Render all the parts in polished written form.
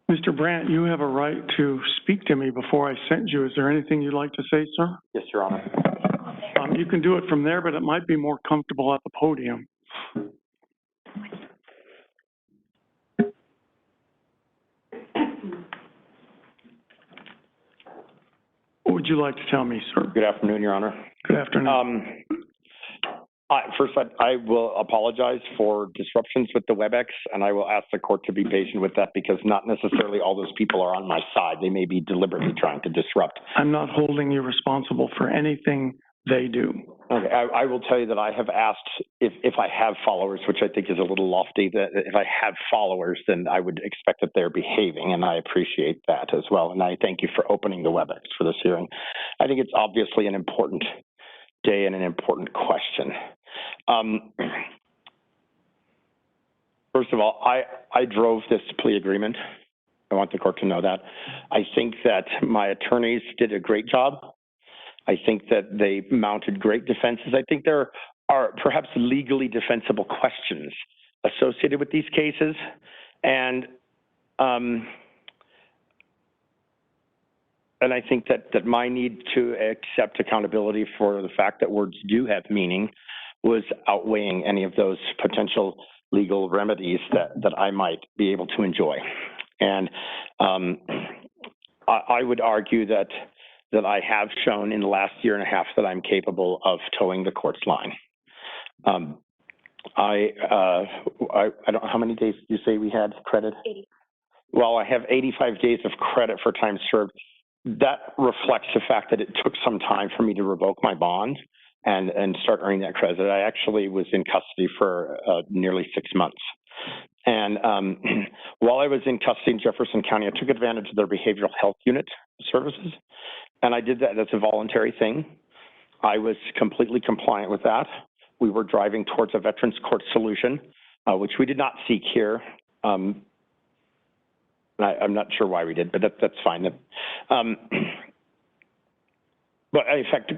Mr. Brandt, you have a right to speak to me before I sent you. Is there anything you'd like to say, sir? Yes, Your Honor. You can do it from there, but it might be more comfortable at the podium. What would you like to tell me, sir? Good afternoon, Your Honor. Good afternoon. First, I will apologize for disruptions with the WebEx, and I will ask the court to be patient with that because not necessarily all those people are on my side. They may be deliberately trying to disrupt. I'm not holding you responsible for anything they do. Okay, I will tell you that I have asked if I have followers, which I think is a little lofty, that if I have followers, then I would expect that they're behaving, and I appreciate that as well. And I thank you for opening the WebEx for this hearing. I think it's obviously an important day and an important question. First of all, I drove this plea agreement. I want the court to know that. I think that my attorneys did a great job. I think that they mounted great defenses. I think there are perhaps legally defensible questions associated with these cases. And I think that my need to accept accountability for the fact that words do have meaning was outweighing any of those potential legal remedies that I might be able to enjoy. And I would argue that I have shown in the last year and a half that I'm capable of towing the court's line. I don't know, how many days did you say we had credit? 80. Well, I have 85 days of credit for time served. That reflects the fact that it took some time for me to revoke my bond and start earning that credit. I actually was in custody for nearly 6 months. And while I was in custody in Jefferson County, I took advantage of their behavioral health unit services. And I did that. That's a voluntary thing. I was completely compliant with that. We were driving towards a veterans court solution, which we did not seek here. I'm not sure why we did, but that's fine. But in fact,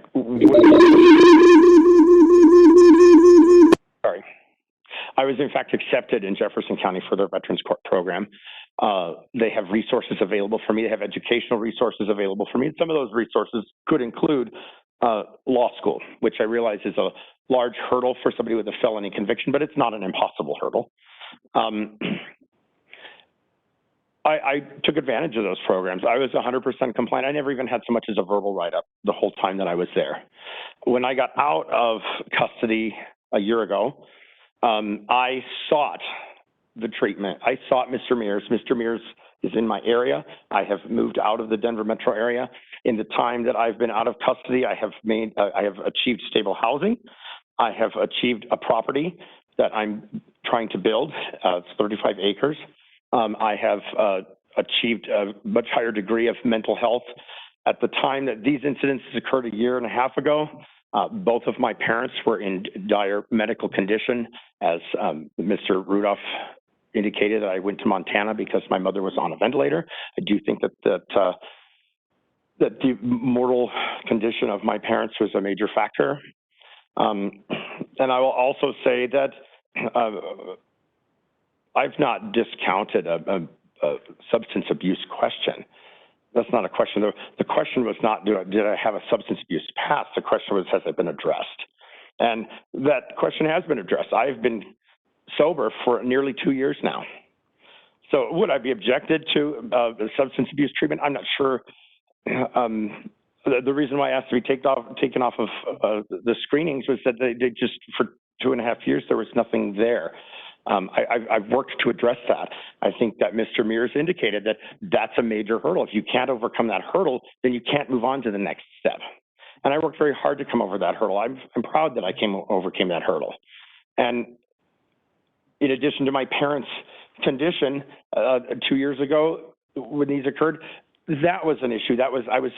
sorry. I was in fact accepted in Jefferson County for their Veterans Court program. They have resources available for me. They have educational resources available for me. And some of those resources could include law school, which I realize is a large hurdle for somebody with a felony conviction, but it's not an impossible hurdle. I took advantage of those programs. I was 100% compliant. I never even had so much as a verbal write-up the whole time that I was there. When I got out of custody a year ago, I sought the treatment. I sought Mr. Mears. Mr. Mears is in my area. I have moved out of the Denver metro area. In the time that I've been out of custody, I have achieved stable housing. I have achieved a property that I'm trying to build. It's 35 acres. I have achieved a much higher degree of mental health. At the time that these incidents occurred a year and a half ago, both of my parents were in dire medical condition. As Mr. Rudolph indicated, I went to Montana because my mother was on a ventilator. I do think that the mortal condition of my parents was a major factor. And I will also say that I've not discounted a substance abuse question. That's not a question. The question was not, did I have a substance abuse past? The question was, has it been addressed? And that question has been addressed. I've been sober for nearly 2 years now. So would I be objected to substance abuse treatment? I'm not sure. The reason why I asked to be taken off of the screenings was that they just, for 2.5 years, there was nothing there. I've worked to address that. I think that Mr. Mears indicated that that's a major hurdle. If you can't overcome that hurdle, then you can't move on to the next step. And I worked very hard to come over that hurdle. I'm proud that I overcame that hurdle. And in addition to my parents' condition 2 years ago when these occurred, that was an issue. I was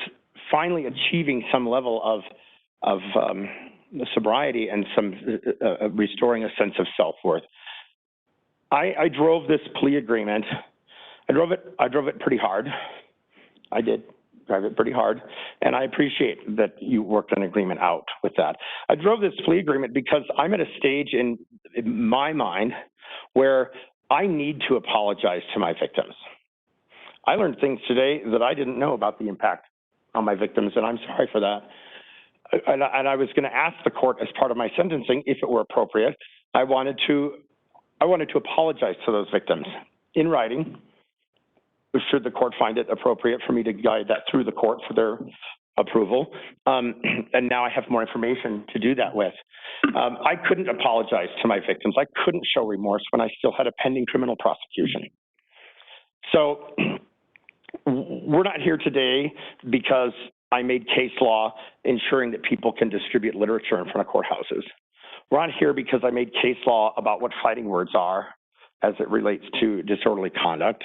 finally achieving some level of sobriety and some restoring a sense of self-worth. I drove this plea agreement. I drove it pretty hard. I did drive it pretty hard, and I appreciate that you worked an agreement out with that. I drove this plea agreement because I'm at a stage in my mind where I need to apologize to my victims. I learned things today that I didn't know about the impact on my victims, and I'm sorry for that. And I was going to ask the court as part of my sentencing, if it were appropriate, I wanted to apologize to those victims in writing, should the court find it appropriate for me to guide that through the court for their approval. And now I have more information to do that with. I couldn't apologize to my victims. I couldn't show remorse when I still had a pending criminal prosecution. So we're not here today because I made case law ensuring that people can distribute literature in front of courthouses. We're not here because I made case law about what fighting words are as it relates to disorderly conduct.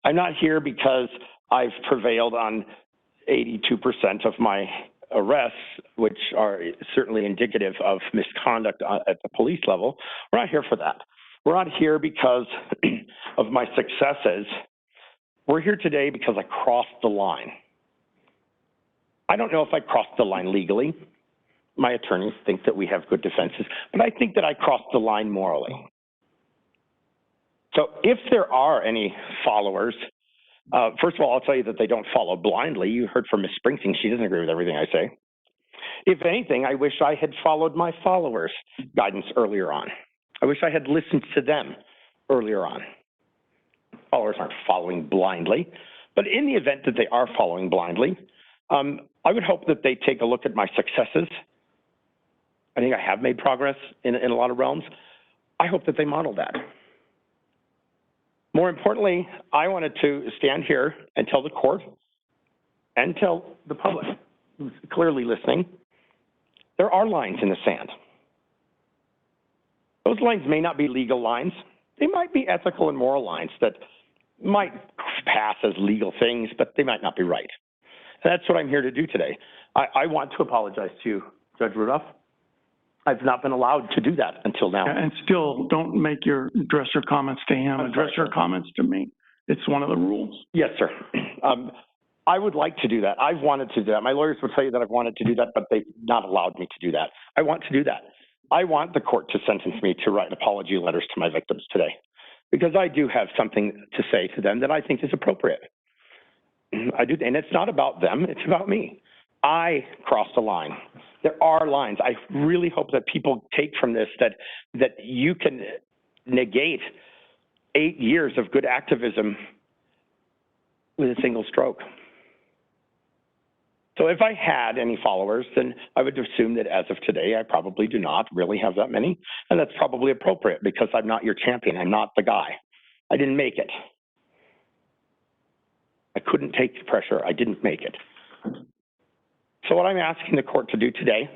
I'm not here because I've prevailed on 82% of my arrests, which are certainly indicative of misconduct at the police level. We're not here for that. We're not here because of my successes. We're here today because I crossed the line. I don't know if I crossed the line legally. My attorneys think that we have good defenses, but I think that I crossed the line morally. So if there are any followers, first of all, I'll tell you that they don't follow blindly. You heard from Ms. Springsteen. She doesn't agree with everything I say. If anything, I wish I had followed my followers' guidance earlier on. I wish I had listened to them earlier on. Followers aren't following blindly, but in the event that they are following blindly, I would hope that they take a look at my successes. I think I have made progress in a lot of realms. I hope that they model that. More importantly, I wanted to stand here and tell the court and tell the public who's clearly listening, there are lines in the sand. Those lines may not be legal lines. They might be ethical and moral lines that might pass as legal things, but they might not be right. And that's what I'm here to do today. I want to apologize to you, Judge Rudolph. I've not been allowed to do that until now. And still, don't address your comments to him, address your comments to me. It's one of the rules. Yes, sir. I would like to do that. I've wanted to do that. My lawyers will tell you that I've wanted to do that, but they've not allowed me to do that. I want to do that. I want the court to sentence me to write apology letters to my victims today, because I do have something to say to them that I think is appropriate. I do, and it's not about them, it's about me. I crossed a line. There are lines. I really hope that people take from this that you can negate 8 years of good activism with a single stroke. So if I had any followers, then I would assume that as of today, I probably do not really have that many. And that's probably appropriate because I'm not your champion. I'm not the guy. I didn't make it. I couldn't take the pressure. I didn't make it. So what I'm asking the court to do today,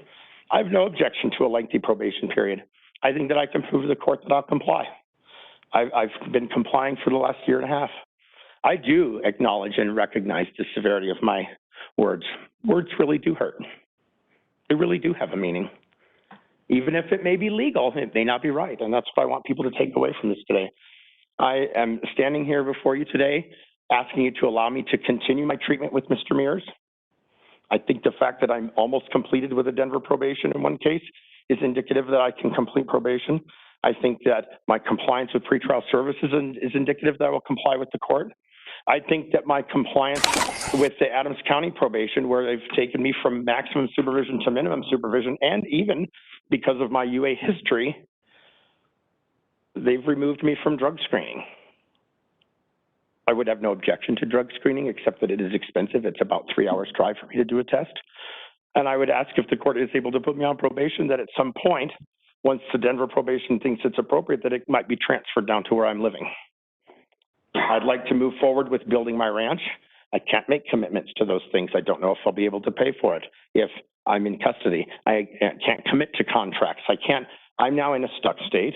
I have no objection to a lengthy probation period. I think that I can prove to the court that I'll comply. I've been complying for the last year and a half. I do acknowledge and recognize the severity of my words. Words really do hurt. They really do have a meaning. Even if it may be legal, it may not be right. And that's what I want people to take away from this today. I am standing here before you today, asking you to allow me to continue my treatment with Mr. Mears. I think the fact that I'm almost completed with a Denver probation in one case is indicative that I can complete probation. I think that my compliance with pretrial services is indicative that I will comply with the court. I think that my compliance with the Adams County probation, where they've taken me from maximum supervision to minimum supervision, and even because of my UA history, they've removed me from drug screening. I would have no objection to drug screening, except that it is expensive. It's about 3 hours drive for me to do a test. And I would ask if the court is able to put me on probation, that at some point, once the Denver probation thinks it's appropriate, that it might be transferred down to where I'm living. I'd like to move forward with building my ranch. I can't make commitments to those things. I don't know if I'll be able to pay for it if I'm in custody. I can't commit to contracts. I'm now in a stuck state,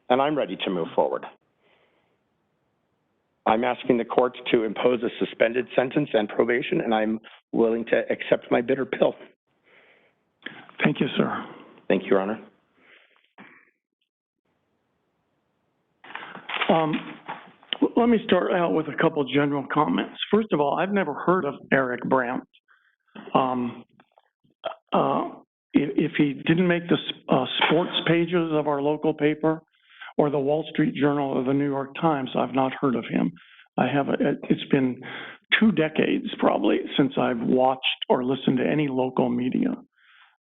and I'm ready to move forward. I'm asking the court to impose a suspended sentence and probation, and I'm willing to accept my bitter pill. Thank you, sir. Thank you, Your Honor. Let me start out with a couple general comments. First of all, I've never heard of Eric Brandt. If he didn't make the sports pages of our local paper or the Wall Street Journal or the New York Times, I've not heard of him. It's been 2 decades probably since I've watched or listened to any local media.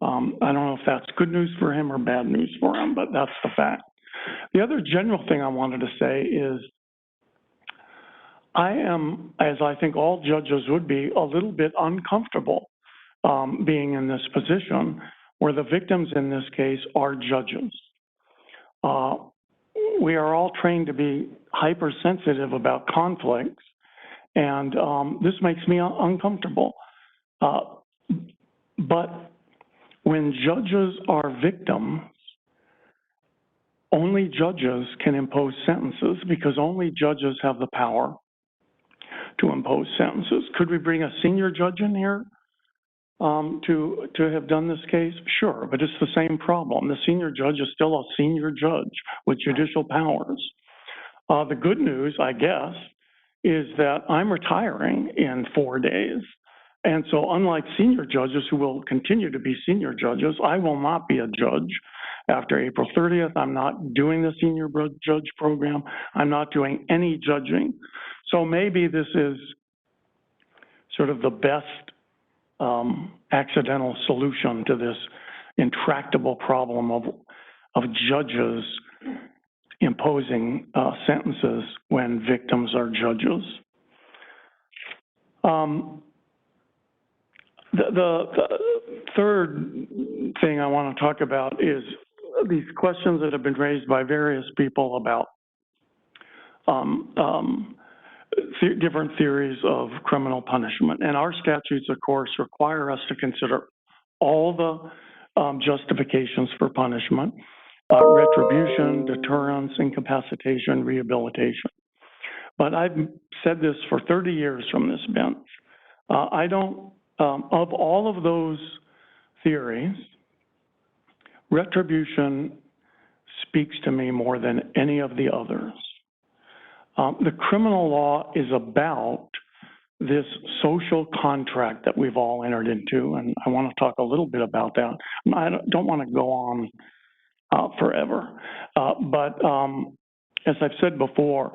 I don't know if that's good news for him or bad news for him, but that's the fact. The other general thing I wanted to say is I am, as I think all judges would be, a little bit uncomfortable being in this position where the victims in this case are judges. We are all trained to be hypersensitive about conflicts, and this makes me uncomfortable. But when judges are victims, only judges can impose sentences because only judges have the power to impose sentences. Could we bring a senior judge in here to have done this case? Sure, but it's the same problem. The senior judge is still a senior judge with judicial powers. The good news, I guess, is that I'm retiring in 4 days. And so unlike senior judges who will continue to be senior judges, I will not be a judge after April 30th. I'm not doing the senior judge program. I'm not doing any judging. So maybe this is sort of the best accidental solution to this intractable problem of judges imposing sentences when victims are judges. The third thing I want to talk about is these questions that have been raised by various people about different theories of criminal punishment. And our statutes, of course, require us to consider all the justifications for punishment, retribution, deterrence, incapacitation, rehabilitation. But I've said this for 30 years from this bench. Of all of those theories, retribution speaks to me more than any of the others. The criminal law is about this social contract that we've all entered into, and I want to talk a little bit about that. I don't want to go on forever, but as I've said before,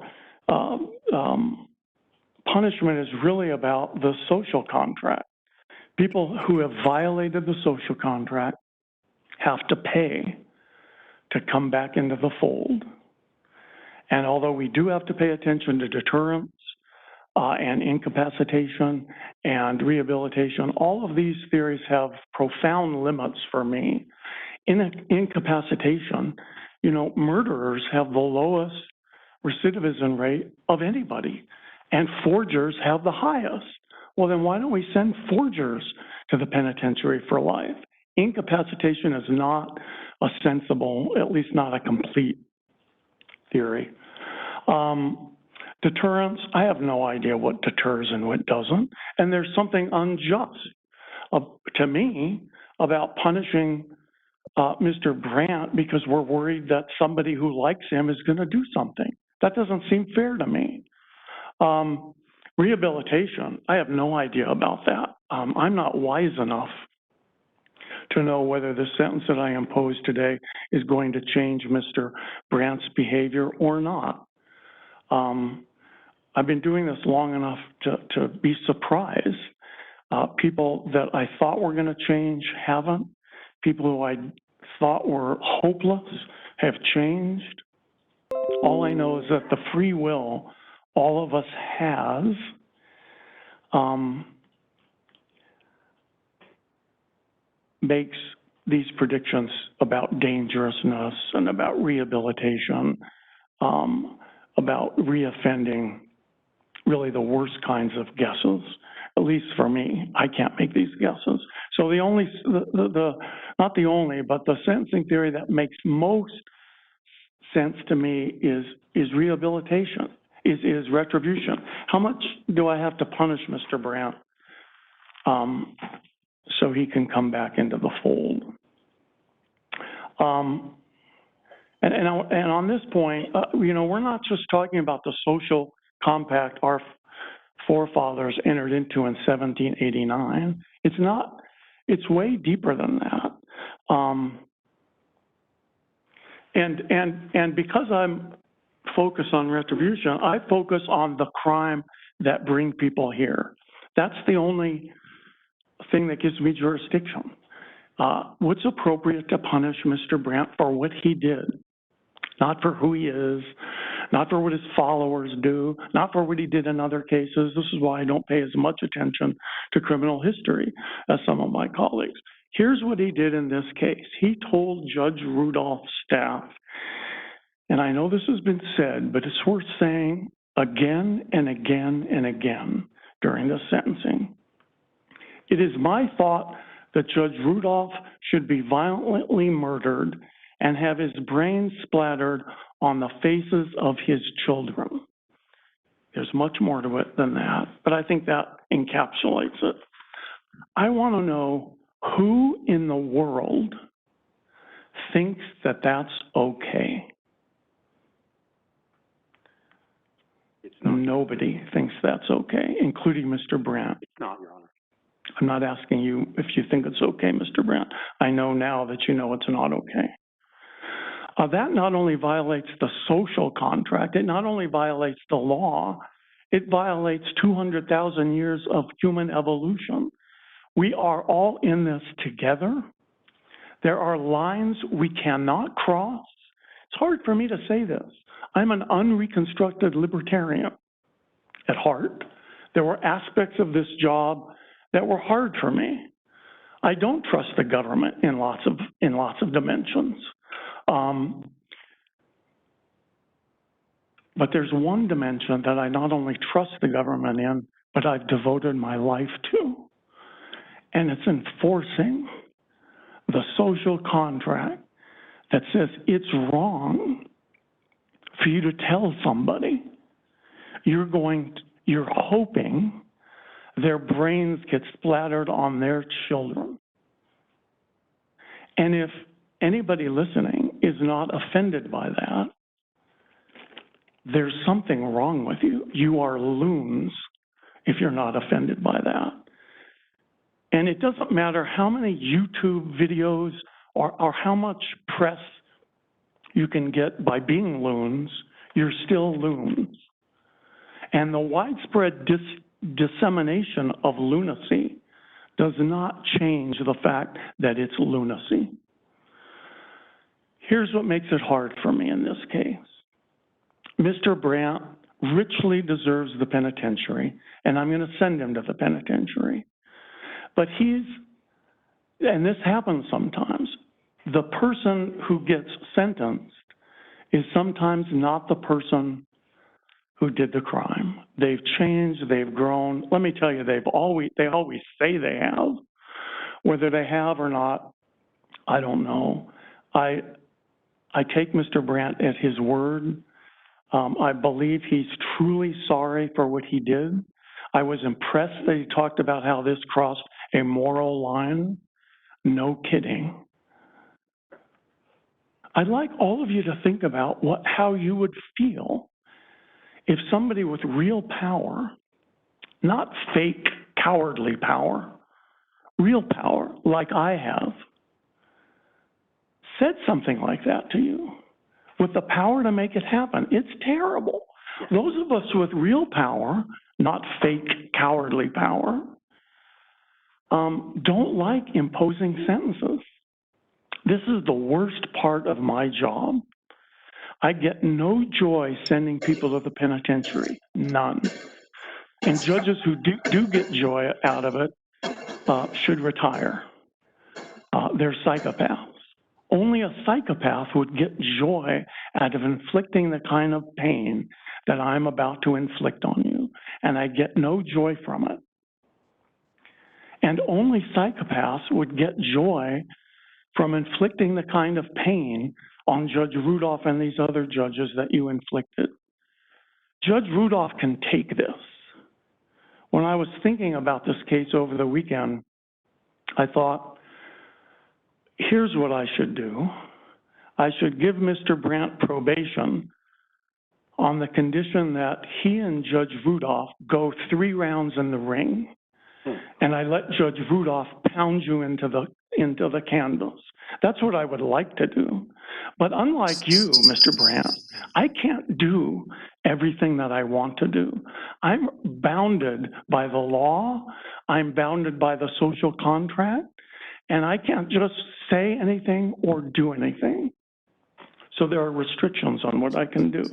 punishment is really about the social contract. People who have violated the social contract have to pay to come back into the fold. And although we do have to pay attention to deterrence and incapacitation and rehabilitation, all of these theories have profound limits for me. In incapacitation, murderers have the lowest recidivism rate of anybody, and forgers have the highest. Well, then why don't we send forgers to the penitentiary for life? Incapacitation is not a sensible, at least not a complete theory. Deterrence, I have no idea what deters and what doesn't. And there's something unjust to me about punishing Mr. Brandt because we're worried that somebody who likes him is going to do something. That doesn't seem fair to me. Rehabilitation, I have no idea about that. I'm not wise enough to know whether the sentence that I impose today is going to change Mr. Brandt's behavior or not. I've been doing this long enough to be surprised. People that I thought were going to change haven't. People who I thought were hopeless have changed. All I know is that the free will all of us has makes these predictions about dangerousness and about rehabilitation, about reoffending, really the worst kinds of guesses. At least for me, I can't make these guesses. So the only, not the only, but the sentencing theory that makes most sense to me is rehabilitation, is retribution. How much do I have to punish Mr. Brandt so he can come back into the fold? And on this point, we're not just talking about the social compact our forefathers entered into in 1789. It's not, it's way deeper than that. And because I'm focus on retribution. I focus on the crime that bring people here. That's the only thing that gives me jurisdiction. What's appropriate to punish Mr. Brandt for what he did, not for who he is, not for what his followers do, not for what he did in other cases. This is why I don't pay as much attention to criminal history as some of my colleagues. Here's what he did in this case. He told Judge Rudolph's staff, and I know this has been said, but it's worth saying again and again and again during the sentencing. It is my thought that Judge Rudolph should be violently murdered and have his brains splattered on the faces of his children. There's much more to it than that, but I think that encapsulates it. I want to know who in the world thinks that that's okay. Nobody thinks that's okay, including Mr. Brandt. It's not, Your Honor. I'm not asking you if you think it's okay, Mr. Brandt. I know now that you know it's not okay. That not only violates the social contract, it not only violates the law, it violates 200,000 years of human evolution. We are all in this together. There are lines we cannot cross. It's hard for me to say this. I'm an unreconstructed libertarian at heart. There were aspects of this job that were hard for me. I don't trust the government in lots of dimensions. But there's one dimension that I not only trust the government in, but I've devoted my life to. And it's enforcing the social contract that says it's wrong for you to tell somebody you're hoping their brains get splattered on their children. And if anybody listening is not offended by that, there's something wrong with you. You are loons if you're not offended by that. And it doesn't matter how many YouTube videos or how much press you can get by being loons, you're still loons. And the widespread dissemination of lunacy does not change the fact that it's lunacy. Here's what makes it hard for me in this case. Mr. Brandt richly deserves the penitentiary, and I'm going to send him to the penitentiary. But and this happens sometimes, the person who gets sentenced is sometimes not the person who did the crime. They've changed, they've grown. Let me tell you, they always say they have. Whether they have or not, I don't know. I take Mr. Brandt at his word. I believe he's truly sorry for what he did. I was impressed that he talked about how this crossed a moral line. No kidding. I'd like all of you to think about how you would feel if somebody with real power, not fake, cowardly power, real power, like I have, said something like that to you with the power to make it happen. It's terrible. Those of us with real power, not fake, cowardly power, don't like imposing sentences. This is the worst part of my job. I get no joy sending people to the penitentiary, none. And judges who do get joy out of it should retire. They're psychopaths. Only a psychopath would get joy out of inflicting the kind of pain that I'm about to inflict on you, and I get no joy from it. And only psychopaths would get joy from inflicting the kind of pain on Judge Rudolph and these other judges that you inflicted. Judge Rudolph can take this. When I was thinking about this case over the weekend, I thought, here's what I should do. I should give Mr. Brandt probation on the condition that he and Judge Rudolph go 3 rounds in the ring, and I let Judge Rudolph pound you into the into the canvas. That's what I would like to do. But unlike you, Mr. Brandt, I can't do everything that I want to do. I'm bounded by the law. I'm bounded by the social contract, and I can't just say anything or do anything. So there are restrictions on what I can do.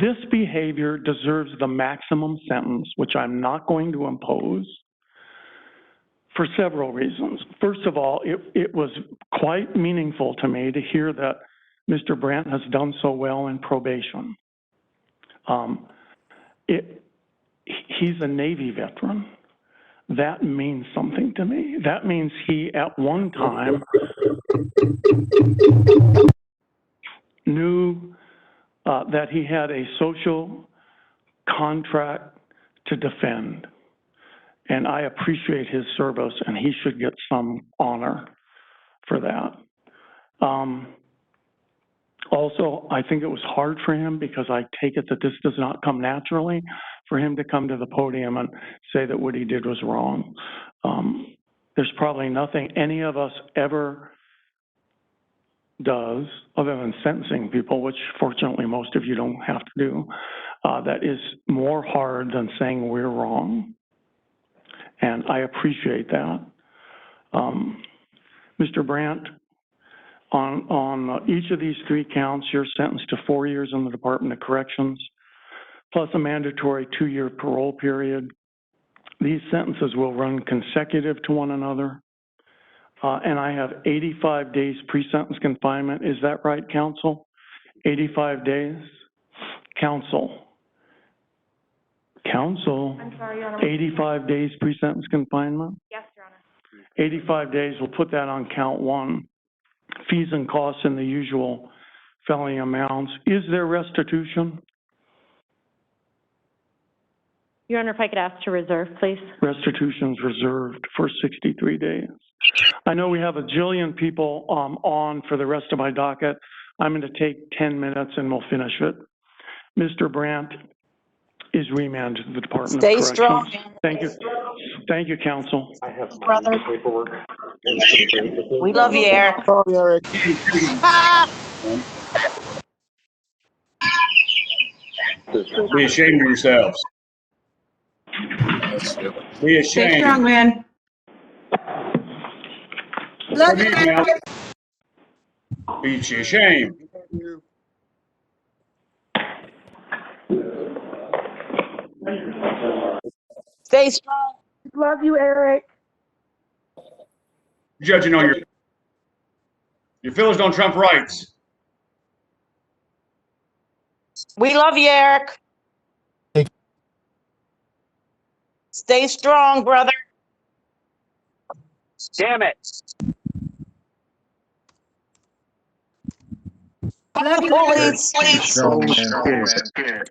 This behavior deserves the maximum sentence, which I'm not going to impose, for several reasons. First of all, it was quite meaningful to me to hear that Mr. Brandt has done so well in probation. He's a Navy veteran. That means something to me. That means he, at one time, knew that he had a social contract to defend. And I appreciate his service, and he should get some honor for that. Also, I think it was hard for him because I take it that this does not come naturally for him to come to the podium and say that what he did was wrong. There's probably nothing any of us ever does, other than sentencing people, which fortunately most of you don't have to do, that is more hard than saying we're wrong. And I appreciate that. Mr. Brandt, on each of these 3 counts, you're sentenced to 4 years in the Department of Corrections, plus a mandatory 2-year parole period. These sentences will run consecutive to one another. And I have 85 days pre-sentence confinement. Is that right, counsel? 85 days? Counsel. Counsel. I'm sorry, Your Honor. 85 days pre-sentence confinement? Yes, Your Honor. 85 days, we'll put that on count 1. Fees and costs in the usual felony amounts. Is there restitution? Your Honor, if I could ask to reserve, please. Restitution's reserved for 63 days. I know we have a jillion people on for the rest of my docket. I'm going to take 10 minutes and we'll finish it. Mr. Brandt is remanded to the Department of Corrections. Strong. Thank you. Thank you, counsel. I have Brother. paperwork. We love you, Eric. Sorry, Eric. Be ashamed of yourselves. Be Stay ashamed. strong, man. Come here now. Be ashamed. Stay strong. Love you, Eric. Judging on your feelings don't trump rights. We love you, Eric. Stay strong, brother. Damn it. Love you, Police. Strong man.